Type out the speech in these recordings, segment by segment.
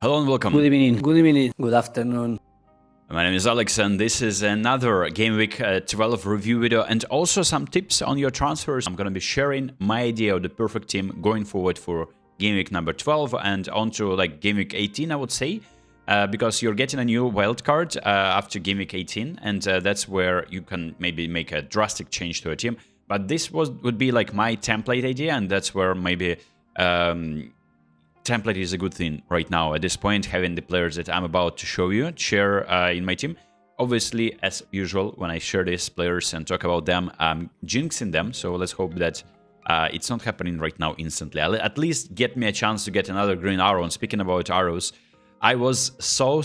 Hello and welcome. Good evening, good afternoon. My name is Alex and this is another Gameweek 12 review video and also some tips on your transfers. I'm going to be sharing my idea of the perfect team going forward for Gameweek number 12 and onto like Gameweek 18, I would say, because you're getting a new wildcard after Gameweek 18 and that's where you can maybe make a drastic change to a team. But this would be like my template idea, and that's where maybe template is a good thing right now at this point, having the players that I'm about to share in my team. Obviously, as usual, when I share these players and talk about them, I'm jinxing them, so let's hope that it's not happening right now instantly. At least get me a chance to get another green arrow. And speaking about arrows, I was so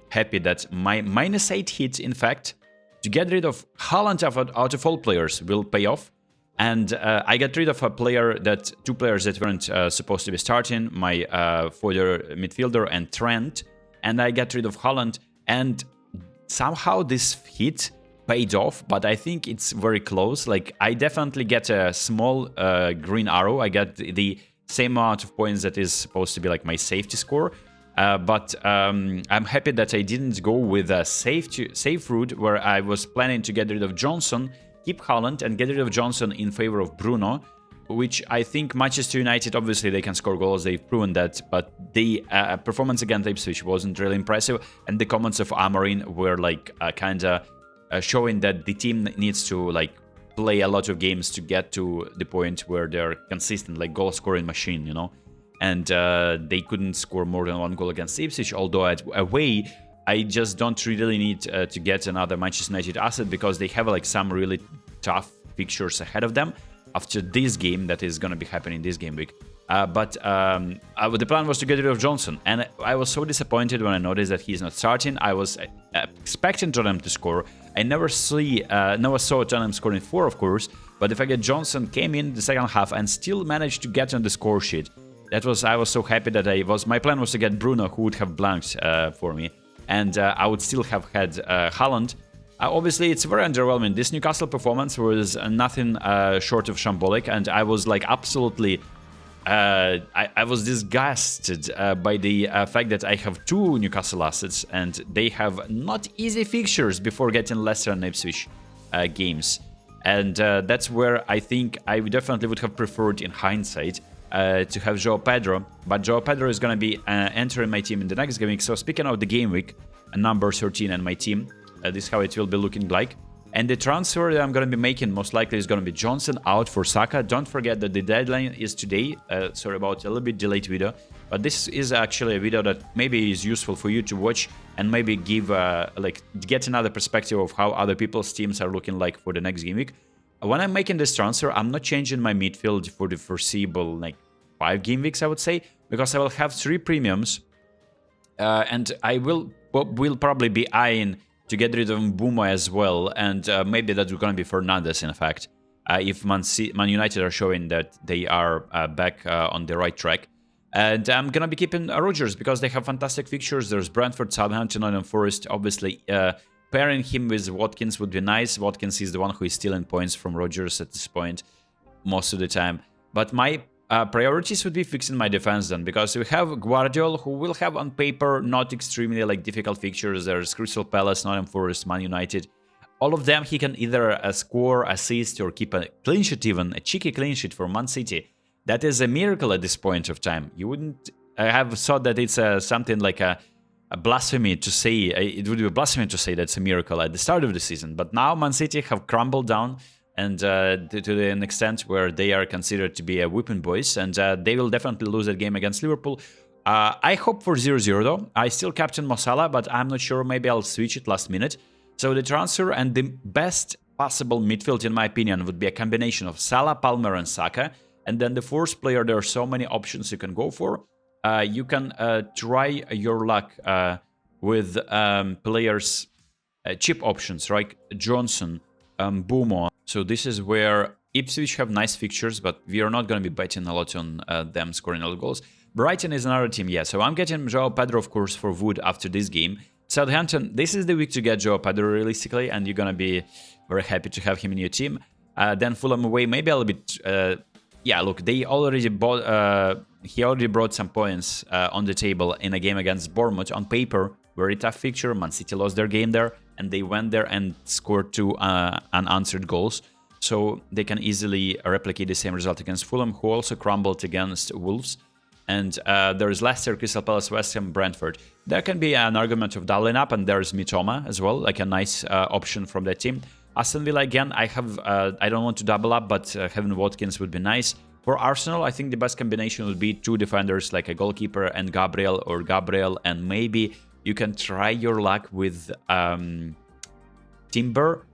happy that my -8 hit, in fact, to get rid of Haaland out of all players will pay off. And I got rid of two players that weren't supposed to be starting, my further midfielder and Trent, and I got rid of Haaland, and somehow this hit paid off, but I think it's very close. Like, I definitely get a small green arrow. I got the same amount of points that is supposed to be like my safety score, but I'm happy that I didn't go with a safe route where I was planning to get rid of Johnson, keep Haaland and get rid of Johnson in favor of Bruno, which I think Manchester United, obviously they can score goals, they've proven that, but the performance against Ipswich wasn't really impressive, and the comments of Amorim were like kind of showing that the team needs to like play a lot of games to get to the point where they're consistent, like goal scoring machine, you know, and they couldn't score more than one goal against Ipswich, although away I just don't really need to get another Manchester United asset because they have like some really tough fixtures ahead of them after this game that is going to be happening this game week. But the plan was to get rid of Johnson, and I was so disappointed when I noticed that he's not starting. I was expecting Tottenham to score. I never saw Tottenham scoring 4, of course, but the fact that Johnson came in the second half and still managed to get on the score sheet, I was so happy that my plan was to get Bruno, who would have blanked for me. And I would still have had Haaland. Obviously, it's very underwhelming. This Newcastle performance was nothing short of shambolic, and I was like absolutely... I was disgusted by the fact that I have 2 Newcastle assets, and they have not easy fixtures before getting Leicester and Ipswich games. And that's where I think I definitely would have preferred, in hindsight, to have João Pedro, but João Pedro is going to be entering my team in the next game week. So speaking of the game week, number 13 and my team, this is how it will be looking like. And the transfer that I'm going to be making most likely is going to be Johnson out for Saka. Don't forget that the deadline is today. Sorry about a little bit delayed video, but this is actually a video that maybe is useful for you to watch and maybe give get another perspective of how other people's teams are looking like for the next game week. When I'm making this transfer, I'm not changing my midfield for the foreseeable 5 game weeks, I would say, because I will have 3 premiums, and I will probably be eyeing to get rid of Mbeumo as well, and maybe that's going to be Fernandes, in fact, if Man United are showing that they are back on the right track. And I'm going to be keeping Rodgers because they have fantastic fixtures. There's Brentford, Southampton, and Forest. Obviously, pairing him with Watkins would be nice. Watkins is the one who is stealing points from Rodgers at this point most of the time. But my priorities would be fixing my defense then, because we have Guardiola, who will have on paper not extremely difficult fixtures. There's Crystal Palace, Nottingham Forest, Man United. All of them he can either score, assist, or keep a clean sheet, even a cheeky clean sheet for Man City. That is a miracle at this point of time. You wouldn't have thought that it's something like a blasphemy to say. It would be a blasphemy to say that's a miracle at the start of the season. But now Man City have crumbled down, and to an extent where they are considered to be a whipping boys, and they will definitely lose that game against Liverpool. I hope for 0-0 though. I still captain Mo Salah, but I'm not sure. Maybe I'll switch it last minute. So the transfer and the best possible midfield, in my opinion, would be a combination of Salah, Palmer, and Saka. And then the fourth player, there are so many options you can go for. You can try your luck with players, cheap options, right? Johnson, Mbeumo. So this is where Ipswich have nice fixtures, but we are not going to be betting a lot on them scoring a lot of goals. Brighton is another team, yeah. So I'm getting João Pedro, of course, for Wood after this game. Southampton, this is the week to get João Pedro realistically, and you're going to be very happy to have him in your team. Then Fulham away, maybe a little bit yeah, look, they already bought. He already brought some points on the table in a game against Bournemouth. On paper, very tough fixture. Man City lost their game there, and they went there and scored 2 unanswered goals. So they can easily replicate the same result against Fulham, who also crumbled against Wolves. And there's Leicester, Crystal Palace, West Ham, Brentford. There can be an argument of doubling up, and there's Mitoma as well, like a nice option from that team. Aston Villa again, I don't want to double up, but having Watkins would be nice. For Arsenal, I think the best combination would be 2 defenders, like a goalkeeper and Gabriel, or Gabriel, and maybe you can try your luck with Timber.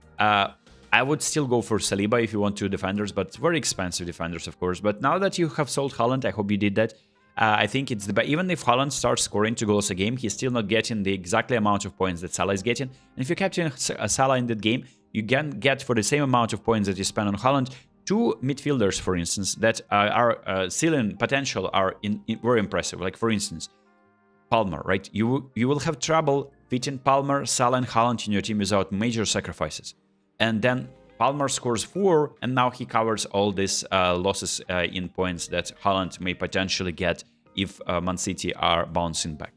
I would still go for Saliba if you want 2 defenders, but very expensive defenders, of course. But now that you have sold Haaland, I hope you did that. I think it's the best. Even if Haaland starts scoring 2 goals a game, he's still not getting the exactly amount of points that Salah is getting. And if you captain Salah in that game, you can get for the same amount of points that you spend on Haaland 2 midfielders, for instance, that are ceiling potential are very impressive. Like, for instance, Palmer, right? You will have trouble fitting Palmer, Salah, and Haaland in your team without major sacrifices. And then Palmer scores 4, and now he covers all these losses in points that Haaland may potentially get if Man City are bouncing back.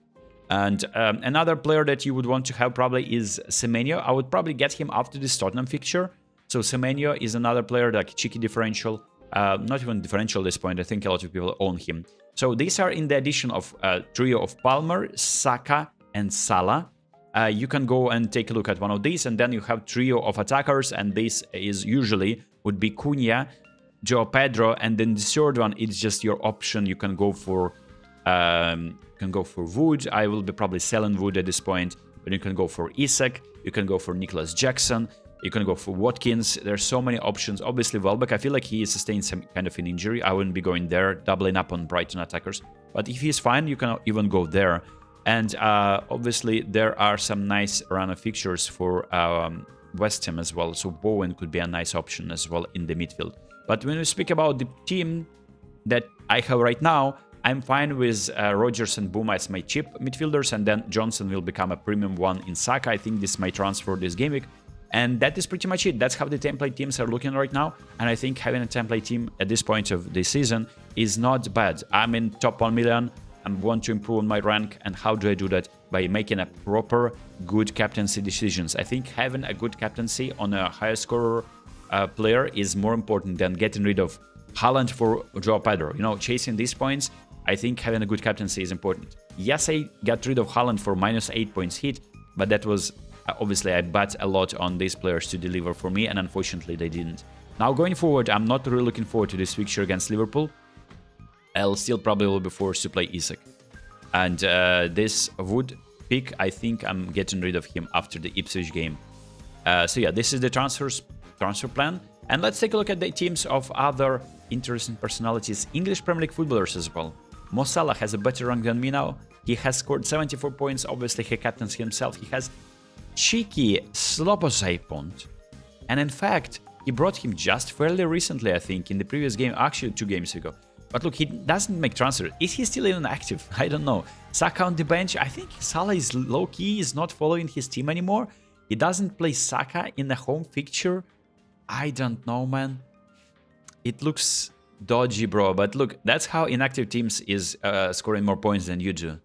And another player that you would want to have probably is Semenyo. I would probably get him after this Tottenham fixture. So Semenyo is another player, like cheeky differential, not even differential at this point. I think a lot of people own him. So these are in the addition of trio of Palmer, Saka, and Salah. You can go and take a look at one of these, and then you have trio of attackers, and this is usually would be Cunha, Joe Pedro, and then the third one is just your option. You can go for Wood. I will be probably selling Wood at this point, but you can go for Isak, you can go for Nicholas Jackson, you can go for Watkins. There's so many options. Obviously, Welbeck, I feel like he sustained some kind of an injury. I wouldn't be going there, doubling up on Brighton attackers. But if he's fine, you can even go there. And obviously, there are some nice run of fixtures for West Ham as well. So Bowen could be a nice option as well in the midfield. But when we speak about the team that I have right now, I'm fine with Rodgers and Bouma as my cheap midfielders, and then Johnson will become a premium one in Saka. I think this might transfer this game week. And that is pretty much it. That's how the template teams are looking right now. And I think having a template team at this point of the season is not bad. I'm in top 1 million. I want to improve on my rank. And how do I do that? By making a proper, good captaincy decisions. I think having a good captaincy on a higher scorer player is more important than getting rid of Haaland for Joao Pedro. You know, chasing these points, I think having a good captaincy is important. Yes, I got rid of Haaland for -8 points hit, but that was obviously I bet a lot on these players to deliver for me, and unfortunately they didn't. Now going forward, I'm not really looking forward to this fixture against Liverpool. I'll still probably will be forced to play Isak. And this Wood pick, I think I'm getting rid of him after the Ipswich game. So yeah, this is the transfer plan. And let's take a look at the teams of other interesting personalities, English Premier League footballers as well. Mo Salah has a better rank than me now. He has scored 74 points. Obviously, he captains himself. He has cheeky Slobosai point. And in fact, he brought him just fairly recently, I think, in the previous game, actually 2 games ago. But look, he doesn't make transfer. Is he still even active? I don't know. Saka on the bench. I think Salah is low-key, is not following his team anymore. He doesn't play Saka in the home fixture. I don't know, man. It looks dodgy, bro. But look, that's how inactive teams is scoring more points than you do.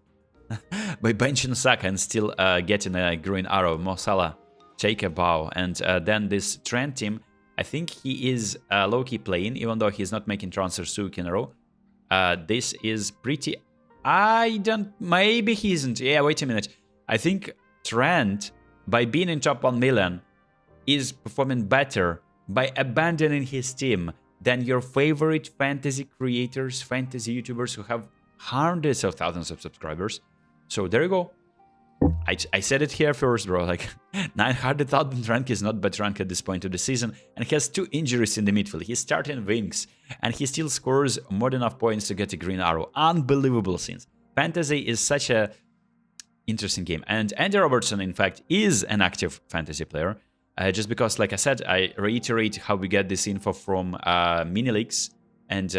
By benching Saka and still getting a green arrow. Mo Salah, take a bow. And then this Trent team, I think he is low-key playing, even though he's not making transfers 2 in a row. This is pretty... Maybe he isn't. Yeah, wait a minute. I think Trent, by being in top 1 million, is performing better by abandoning his team than your favorite fantasy creators, fantasy YouTubers who have hundreds of thousands of subscribers. So there you go. I said it here first, bro. Like 900,000 rank is not bad rank at this point of the season, and he has 2 injuries in the midfield. He's starting wings, and he still scores more than enough points to get a green arrow. Unbelievable scenes. Fantasy is such a interesting game, and Andy Robertson, in fact, is an active fantasy player. Just because, like I said, I reiterate how we get this info from mini leagues, and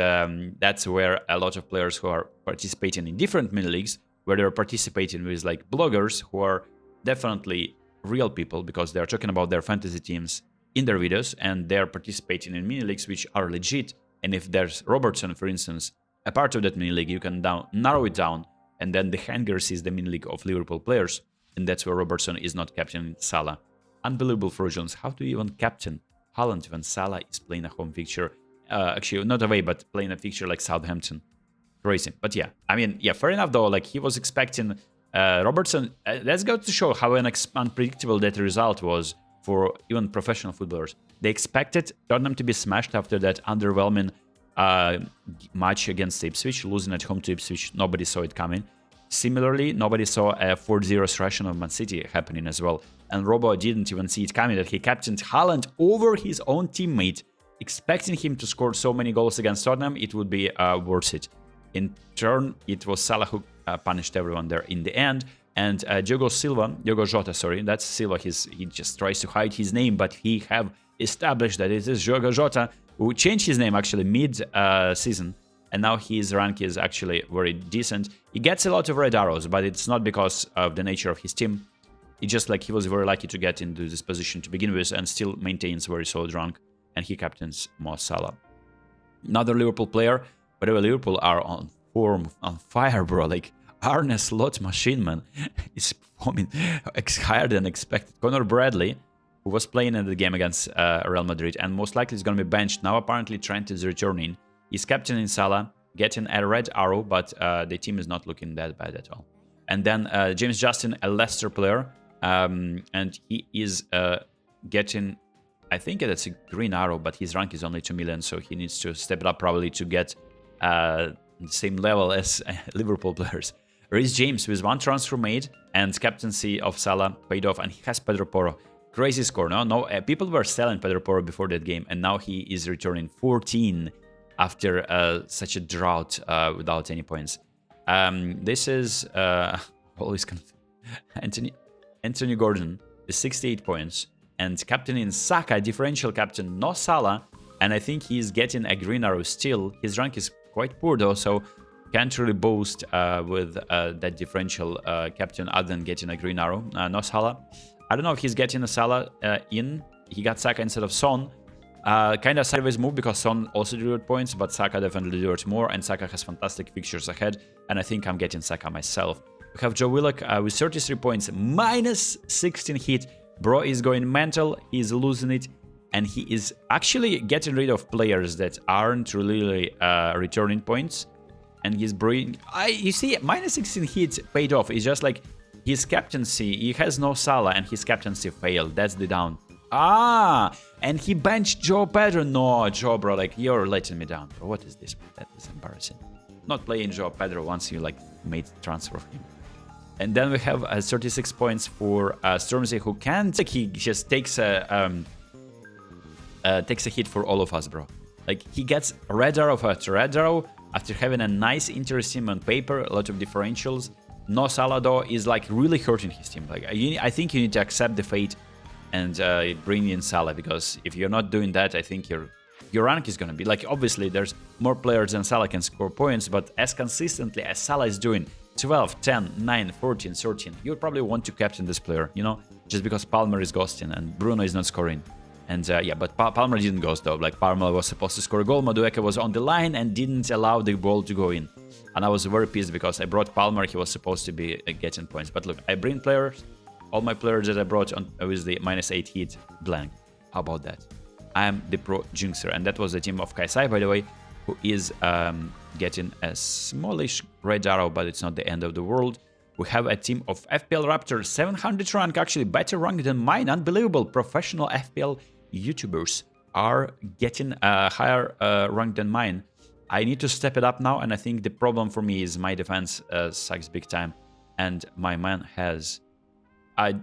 that's where a lot of players who are participating in different mini leagues, where they're participating with like bloggers who are definitely real people because they're talking about their fantasy teams in their videos, and they're participating in mini leagues which are legit. And if there's Robertson, for instance, a part of that mini league, you can narrow it down, and then the hangers is the mini league of Liverpool players, and that's where Robertson is not captaining Salah. Unbelievable for Jones. How do you even captain Haaland when Salah is playing a home fixture? Actually, not away, but playing a fixture like Southampton. Crazy. But yeah, I mean, yeah, fair enough though. Like he was expecting Robertson. Let's go to show how unpredictable that result was for even professional footballers. They expected Tottenham to be smashed after that underwhelming match against Ipswich, losing at home to Ipswich. Nobody saw it coming. Similarly, nobody saw a 4-0 thrashing of Man City happening as well. And Robo didn't even see it coming, that he captained Haaland over his own teammate, expecting him to score so many goals against Tottenham, it would be worth it. In turn, it was Salah who punished everyone there in the end. And Diogo Jota, sorry, that's Silva. He just tries to hide his name, but he have established that it is Diogo Jota, who changed his name actually mid-season. And now his rank is actually very decent. He gets a lot of red arrows, but it's not because of the nature of his team. It's just like he was very lucky to get into this position to begin with and still maintains very solid rank. And he captains Mo Salah. Another Liverpool player. By the way, Liverpool are on form, on fire, bro. Like Arne Slot machine, man, is performing higher than expected. Conor Bradley, who was playing in the game against Real Madrid and most likely is going to be benched. Now apparently Trent is returning. He's captaining Salah, getting a red arrow, but the team is not looking that bad at all. And then James Justin, a Leicester player, and he is getting, I think that's a green arrow, but his rank is only 2 million, so he needs to step it up probably to get the same level as Liverpool players. Reece James with one transfer made and captaincy of Salah paid off, and he has Pedro Porro. Crazy score, no? People were selling Pedro Porro before that game, and now he is returning 14 after such a drought without any points. This is always Anthony Gordon with 68 points and captaining Saka, differential captain, no Salah, and I think he's getting a green arrow still. His rank is quite poor though, so can't really boast with that differential captain other than getting a green arrow. No Salah. I don't know if he's getting a Salah in. He got Saka instead of Son. Kind of sideways move because Son also delivered points, but Saka definitely delivered more, and Saka has fantastic fixtures ahead, and I think I'm getting Saka myself. We have Joe Willock with 33 points, minus 16 hit. Bro is going mental, he's losing it, and he is actually getting rid of players that aren't really returning points, and he's bringing... you see, minus 16 hit paid off. It's just like his captaincy, he has no Salah, and his captaincy failed. That's the down. And he benched Joe Pedro. No, Joe, bro, like, you're letting me down, bro. What is this? That is embarrassing. Not playing Joe Pedro once you, like, made transfer of him. And then we have 36 points for Stormzy, who can't... Like, he just takes a hit for all of us, bro. Like, he gets red arrow after red arrow after having a nice interest team on paper, a lot of differentials. No Salah, though, is, like, really hurting his team. Like, I think you need to accept the fate and bring in Salah, because if you're not doing that, I think your rank is going to be... Like, obviously, there's more players than Salah can score points, but as consistently as Salah is doing, 12, 10, 9, 14, 13, you probably want to captain this player, you know? Just because Palmer is ghosting and Bruno is not scoring. And yeah, but Palmer didn't ghost though. Like, Palmer was supposed to score a goal, Madueke was on the line and didn't allow the ball to go in. And I was very pissed because I brought Palmer, he was supposed to be getting points. But look, I bring players, all my players that I brought on with the minus 8 hit blank. How about that? I am the pro jinxer, and that was the team of Kaisai, by the way, who is getting a smallish red arrow, but it's not the end of the world. We have a team of FPL Raptor, 700 rank, actually better rank than mine. Unbelievable. Professional FPL YouTubers are getting a higher rank than mine. I need to step it up now, and I think the problem for me is my defense sucks big time, and my man has...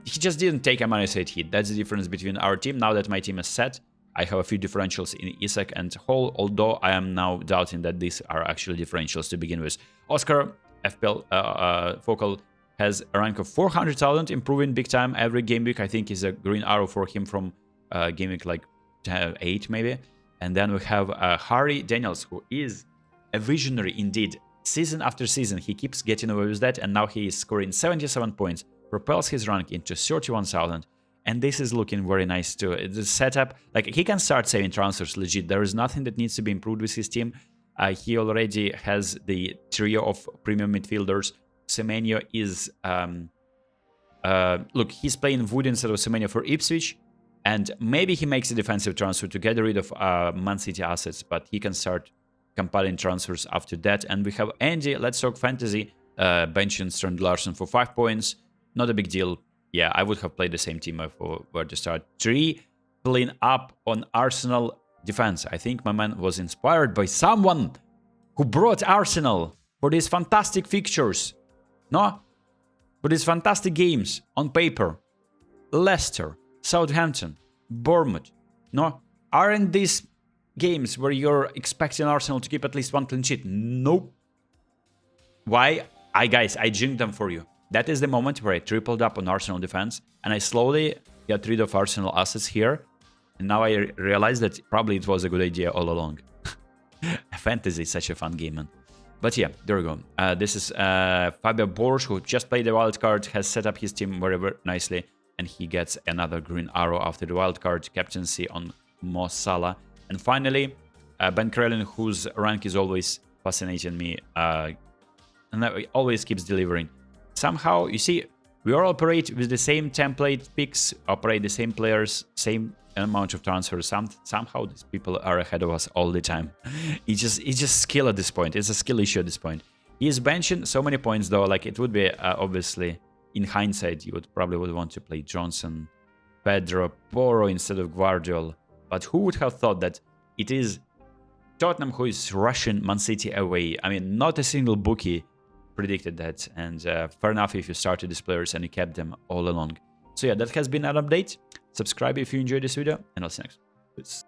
he just didn't take a minus 8 hit. That's the difference between our team. Now that my team is set, I have a few differentials in Isak and Hall, although I am now doubting that these are actually differentials to begin with. Oscar, FPL Focal, has a rank of 400,000, improving big time every game week. I think is a green arrow for him from game week like 8 maybe. And then we have Harry Daniels, who is a visionary indeed. Season after season, he keeps getting away with that, and now he is scoring 77 points, propels his rank into 31,000, And this is looking very nice too. The setup, like he can start saving transfers legit. There is nothing that needs to be improved with his team. He already has the trio of premium midfielders. Semenyo is... look, he's playing Wood instead of Semenyo for Ipswich. And maybe he makes a defensive transfer to get rid of Man City assets. But he can start compiling transfers after that. And we have Andy, Let's Talk Fantasy, benching Trent Alexander-Arnold for 5 points. Not a big deal. Yeah, I would have played the same team for where to start. 3, playing up on Arsenal defense. I think my man was inspired by someone who brought Arsenal for these fantastic fixtures. No? For these fantastic games on paper. Leicester, Southampton, Bournemouth. No? Aren't these games where you're expecting Arsenal to keep at least 1 clean sheet? Nope. Why? Guys, I jinked them for you. That is the moment where I tripled up on Arsenal defense, and I slowly got rid of Arsenal assets here. And now I realize that probably it was a good idea all along. Fantasy is such a fun game, man. But yeah, there we go. This is Fabio Borsch, who just played the wildcard, has set up his team very, very nicely, and he gets another green arrow after the wildcard captaincy on Mo Salah. And finally, Ben Crellin, whose rank is always fascinating me, and that always keeps delivering. Somehow, you see, we all operate with the same template picks, operate the same players, same amount of transfers. Somehow these people are ahead of us all the time. It's just skill at this point. It's a skill issue at this point. He is benching so many points though. Like it would be obviously in hindsight, you would probably want to play Johnson, Pedro, Porro instead of Guardiola. But who would have thought that it is Tottenham who is rushing Man City away? I mean, not a single bookie predicted that, and fair enough if you started these players and you kept them all along. So yeah, that has been an update. Subscribe if you enjoyed this video, and I'll see you next. Peace.